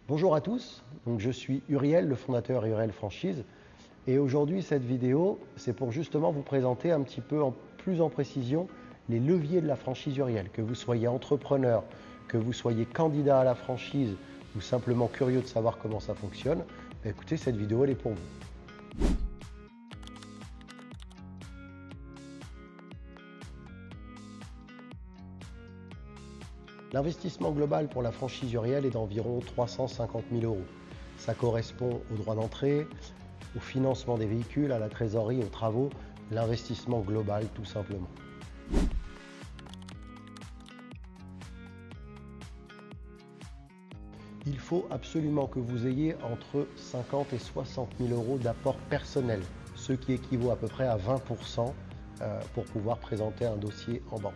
Bonjour à tous, donc je suis Uriel, le fondateur Uriel Franchise, et aujourd'hui cette vidéo c'est pour justement vous présenter un petit peu plus en précision les leviers de la franchise Uriel. Que vous soyez entrepreneur, que vous soyez candidat à la franchise ou simplement curieux de savoir comment ça fonctionne, écoutez, cette vidéo elle est pour vous. L'investissement global pour la franchise Uriel est d'environ 350 000 euros. Ça correspond au droit d'entrée, au financement des véhicules, à la trésorerie, aux travaux, l'investissement global tout simplement. Il faut absolument que vous ayez entre 50 et 60 000 euros d'apport personnel, ce qui équivaut à peu près à 20% pour pouvoir présenter un dossier en banque.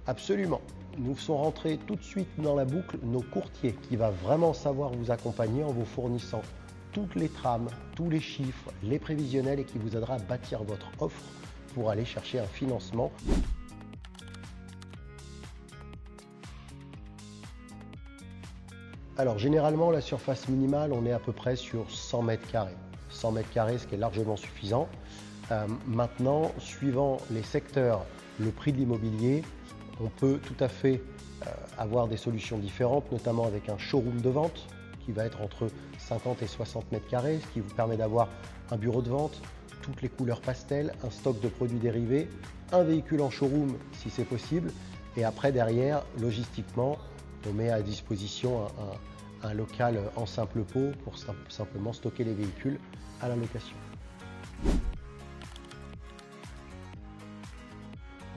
Absolument. Nous sont rentrés tout de suite dans la boucle nos courtiers qui va vraiment savoir vous accompagner en vous fournissant toutes les trames, tous les chiffres, les prévisionnels et qui vous aidera à bâtir votre offre pour aller chercher un financement. Alors généralement la surface minimale on est à peu près sur 100 mètres carrés. 100 mètres carrés, ce qui est largement suffisant. Maintenant, suivant les secteurs, le prix de l'immobilier, on peut tout à fait avoir des solutions différentes, notamment avec un showroom de vente qui va être entre 50 et 60 mètres carrés, ce qui vous permet d'avoir un bureau de vente, toutes les couleurs pastel, un stock de produits dérivés, un véhicule en showroom si c'est possible, et après derrière, logistiquement, on met à disposition un local en simple pot pour simplement stocker les véhicules à la location.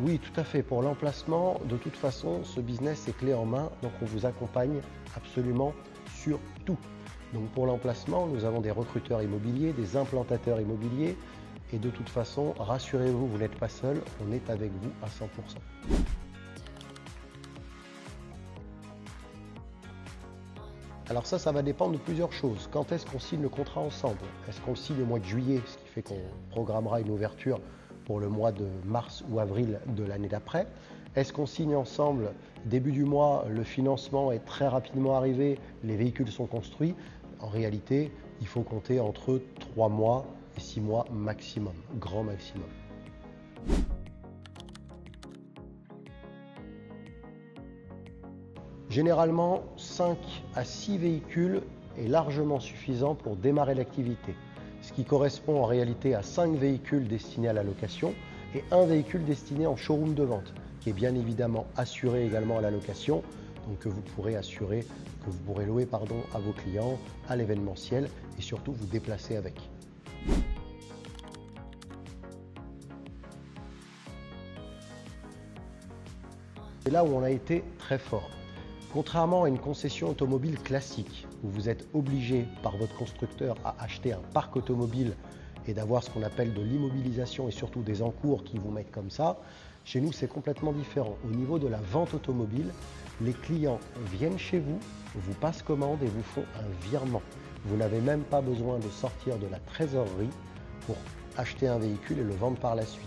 Oui, tout à fait. Pour l'emplacement, de toute façon, ce business est clé en main, donc on vous accompagne absolument sur tout. Donc pour l'emplacement, nous avons des recruteurs immobiliers, des implantateurs immobiliers, et de toute façon, rassurez-vous, vous n'êtes pas seul, on est avec vous à 100%. Alors ça va dépendre de plusieurs choses. Quand est-ce qu'on signe le contrat ensemble? Est-ce qu'on le signe au mois de juillet, ce qui fait qu'on programmera une ouverture pour le mois de mars ou avril de l'année d'après? Est-ce qu'on signe ensemble début du mois, le financement est très rapidement arrivé, les véhicules sont construits? En réalité, il faut compter entre 3 mois et 6 mois maximum, grand maximum. Généralement, 5 à 6 véhicules est largement suffisant pour démarrer l'activité, ce qui correspond en réalité à 5 véhicules destinés à la location et un véhicule destiné en showroom de vente, qui est bien évidemment assuré également à la location, donc que vous pourrez louer à vos clients, à l'événementiel et surtout vous déplacer avec. C'est là où on a été très fort. Contrairement à une concession automobile classique, où vous êtes obligé par votre constructeur à acheter un parc automobile et d'avoir ce qu'on appelle de l'immobilisation et surtout des encours qui vous mettent comme ça, chez nous c'est complètement différent. Au niveau de la vente automobile, les clients viennent chez vous, vous passent commande et vous font un virement. Vous n'avez même pas besoin de sortir de la trésorerie pour acheter un véhicule et le vendre par la suite.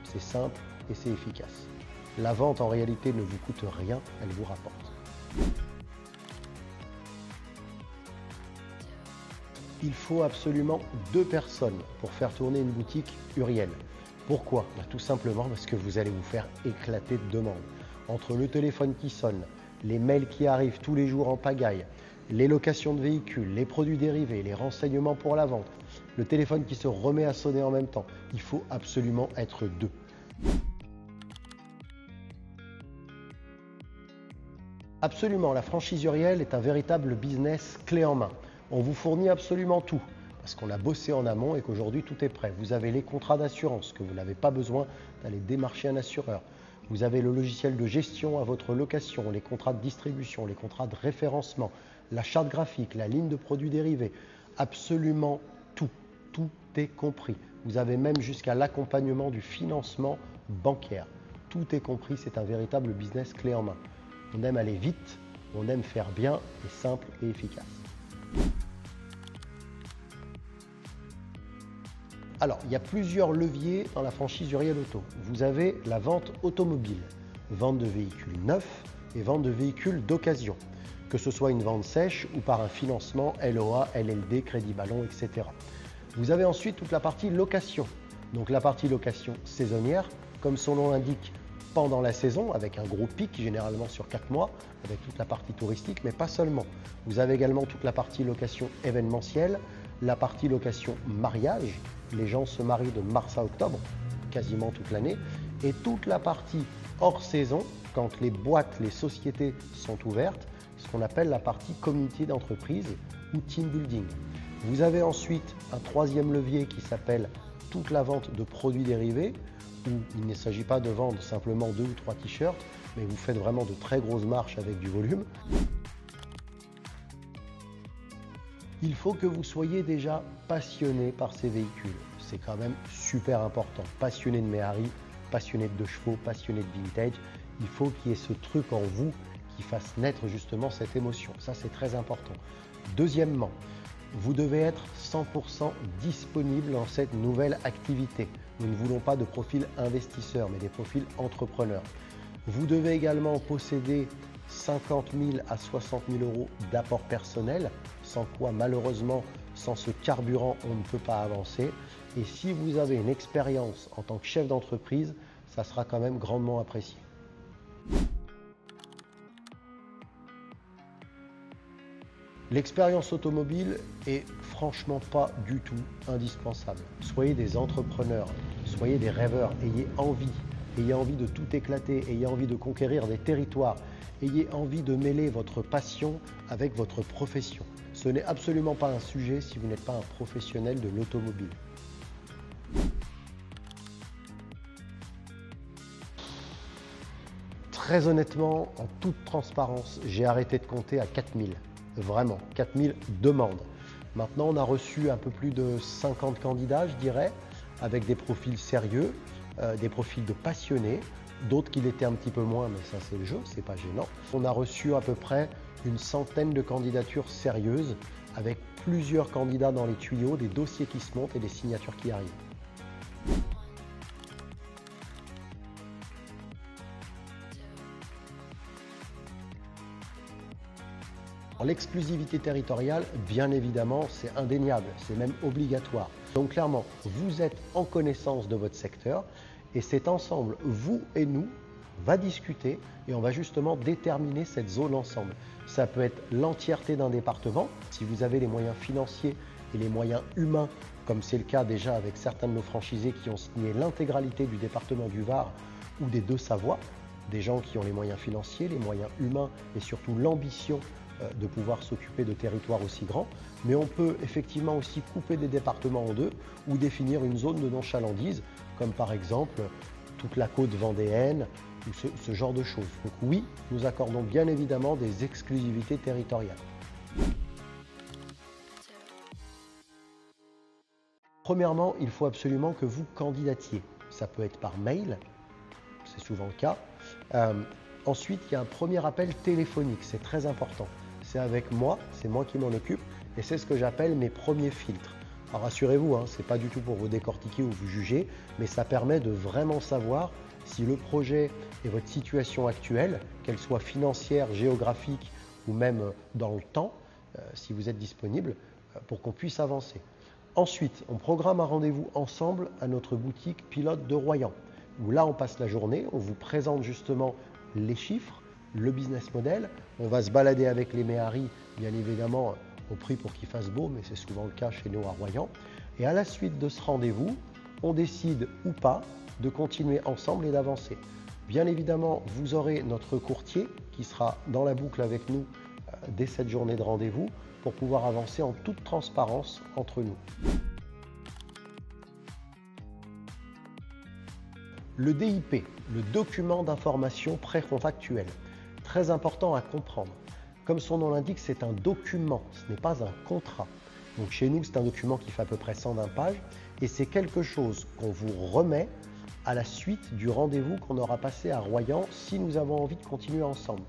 C'est simple et c'est efficace. La vente en réalité ne vous coûte rien, elle vous rapporte. Il faut absolument 2 personnes pour faire tourner une boutique Uriel. Pourquoi? Tout simplement parce que vous allez vous faire éclater de demandes. Entre le téléphone qui sonne, les mails qui arrivent tous les jours en pagaille, les locations de véhicules, les produits dérivés, les renseignements pour la vente, le téléphone qui se remet à sonner en même temps, il faut absolument être 2. Absolument, la franchise Uriel est un véritable business clé en main. On vous fournit absolument tout, parce qu'on a bossé en amont et qu'aujourd'hui tout est prêt. Vous avez les contrats d'assurance, que vous n'avez pas besoin d'aller démarcher un assureur. Vous avez le logiciel de gestion à votre location, les contrats de distribution, les contrats de référencement, la charte graphique, la ligne de produits dérivés. Absolument tout, tout est compris. Vous avez même jusqu'à l'accompagnement du financement bancaire. Tout est compris, c'est un véritable business clé en main. On aime aller vite, on aime faire bien et simple et efficace. Alors, il y a plusieurs leviers dans la franchise Uriel Auto. Vous avez la vente automobile. vente de véhicules neufs et vente de véhicules d'occasion, que ce soit une vente sèche ou par un financement LOA, LLD, crédit ballon, etc. Vous avez ensuite toute la partie location. Donc la partie location saisonnière, comme son nom l'indique, pendant la saison, avec un gros pic généralement sur 4 mois, avec toute la partie touristique, mais pas seulement. Vous avez également toute la partie location événementielle, la partie location mariage, les gens se marient de mars à octobre, quasiment toute l'année, et toute la partie hors saison, quand les boîtes, les sociétés sont ouvertes, ce qu'on appelle la partie communauté d'entreprise ou team building. Vous avez ensuite un troisième levier qui s'appelle toute la vente de produits dérivés, où il ne s'agit pas de vendre simplement 2 ou 3 t-shirts, mais vous faites vraiment de très grosses marches avec du volume. Il faut que vous soyez déjà passionné par ces véhicules. C'est quand même super important. Passionné de Méhari, passionné de chevaux, passionné de vintage. Il faut qu'il y ait ce truc en vous qui fasse naître justement cette émotion. Ça, c'est très important. Deuxièmement, vous devez être 100% disponible dans cette nouvelle activité. Nous ne voulons pas de profil investisseur, mais des profils entrepreneurs. Vous devez également posséder 50 000 à 60 000 euros d'apport personnel, sans quoi malheureusement, sans ce carburant, on ne peut pas avancer. Et si vous avez une expérience en tant que chef d'entreprise, ça sera quand même grandement apprécié. L'expérience automobile est franchement pas du tout indispensable. Soyez des entrepreneurs, soyez des rêveurs, ayez envie de tout éclater, ayez envie de conquérir des territoires, ayez envie de mêler votre passion avec votre profession. Ce n'est absolument pas un sujet si vous n'êtes pas un professionnel de l'automobile. Très honnêtement, en toute transparence, j'ai arrêté de compter à 4000. Vraiment, 4000 demandes. Maintenant, on a reçu un peu plus de 50 candidats, je dirais, avec des profils sérieux, des profils de passionnés, d'autres qui l'étaient un petit peu moins, mais ça c'est le jeu, c'est pas gênant. On a reçu à peu près une centaine de candidatures sérieuses, avec plusieurs candidats dans les tuyaux, des dossiers qui se montent et des signatures qui arrivent. L'exclusivité territoriale, bien évidemment, c'est indéniable, c'est même obligatoire. Donc clairement, vous êtes en connaissance de votre secteur et c'est ensemble, vous et nous, on va discuter et on va justement déterminer cette zone ensemble. Ça peut être l'entièreté d'un département, si vous avez les moyens financiers et les moyens humains, comme c'est le cas déjà avec certains de nos franchisés qui ont signé l'intégralité du département du Var ou des Deux-Savoie, des gens qui ont les moyens financiers, les moyens humains et surtout l'ambition de pouvoir s'occuper de territoires aussi grands, mais on peut effectivement aussi couper des départements en deux ou définir une zone de non-chalandise, comme par exemple toute la côte vendéenne ou ce genre de choses. Donc oui, nous accordons bien évidemment des exclusivités territoriales. Premièrement, il faut absolument que vous candidatiez. Ça peut être par mail, c'est souvent le cas. Ensuite, il y a un premier appel téléphonique, c'est très important. C'est avec moi, c'est moi qui m'en occupe et c'est ce que j'appelle mes premiers filtres. Alors rassurez-vous, ce n'est pas du tout pour vous décortiquer ou vous juger, mais ça permet de vraiment savoir si le projet et votre situation actuelle, qu'elle soit financière, géographique ou même dans le temps, si vous êtes disponible, pour qu'on puisse avancer. Ensuite, on programme un rendez-vous ensemble à notre boutique Pilote de Royan, où là on passe la journée, on vous présente justement les chiffres, le business model, on va se balader avec les Méhari, bien évidemment au prix pour qu'il fasse beau, mais c'est souvent le cas chez nous à Royan. Et à la suite de ce rendez-vous, on décide ou pas de continuer ensemble et d'avancer. Bien évidemment, vous aurez notre courtier qui sera dans la boucle avec nous dès cette journée de rendez-vous pour pouvoir avancer en toute transparence entre nous. Le DIP, le document d'information précontractuelle, très important à comprendre. Comme son nom l'indique, c'est un document, ce n'est pas un contrat. Donc chez nous, c'est un document qui fait à peu près 120 pages et c'est quelque chose qu'on vous remet à la suite du rendez-vous qu'on aura passé à Royan si nous avons envie de continuer ensemble.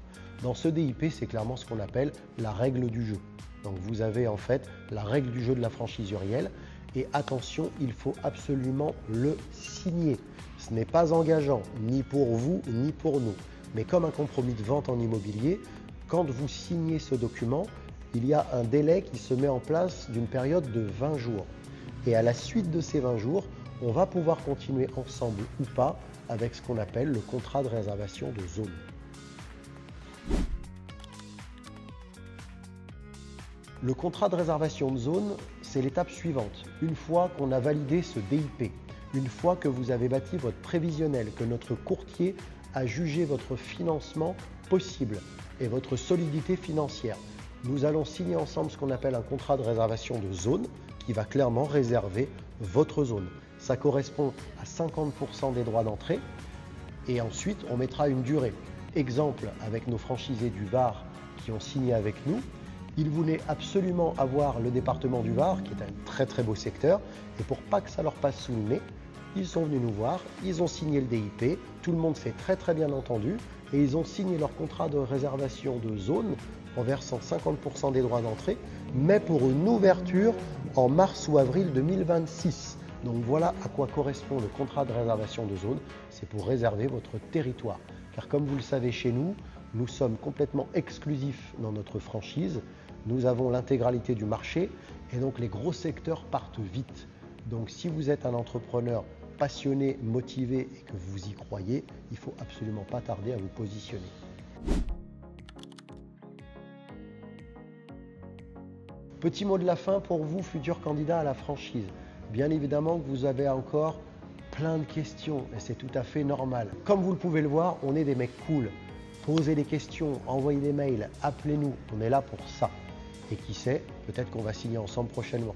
Dans ce DIP, c'est clairement ce qu'on appelle la règle du jeu. Donc vous avez en fait la règle du jeu de la franchise Uriel et attention, il faut absolument le signer. Ce n'est pas engageant, ni pour vous, ni pour nous. Mais comme un compromis de vente en immobilier, quand vous signez ce document, il y a un délai qui se met en place d'une période de 20 jours. Et à la suite de ces 20 jours, on va pouvoir continuer ensemble ou pas avec ce qu'on appelle le contrat de réservation de zone. Le contrat de réservation de zone, c'est l'étape suivante. Une fois qu'on a validé ce DIP, une fois que vous avez bâti votre prévisionnel, que notre courtier a jugé votre financement possible et votre solidité financière, nous allons signer ensemble ce qu'on appelle un contrat de réservation de zone qui va clairement réserver votre zone. Ça correspond à 50% des droits d'entrée et ensuite on mettra une durée. Exemple avec nos franchisés du Var qui ont signé avec nous, ils voulaient absolument avoir le département du Var qui est un très beau secteur et pour pas que ça leur passe sous le nez, ils sont venus nous voir, ils ont signé le DIP, tout le monde s'est très bien entendu et ils ont signé leur contrat de réservation de zone en versant 50% des droits d'entrée, mais pour une ouverture en mars ou avril 2026. Donc voilà à quoi correspond le contrat de réservation de zone, c'est pour réserver votre territoire. Car comme vous le savez chez nous, nous sommes complètement exclusifs dans notre franchise, nous avons l'intégralité du marché et donc les gros secteurs partent vite. Donc si vous êtes un entrepreneur passionné, motivé et que vous y croyez, il ne faut absolument pas tarder à vous positionner. Petit mot de la fin pour vous, futurs candidats à la franchise. Bien évidemment que vous avez encore plein de questions et c'est tout à fait normal. Comme vous le pouvez le voir, on est des mecs cool. Posez des questions, envoyez des mails, appelez-nous, on est là pour ça. Et qui sait, peut-être qu'on va signer ensemble prochainement.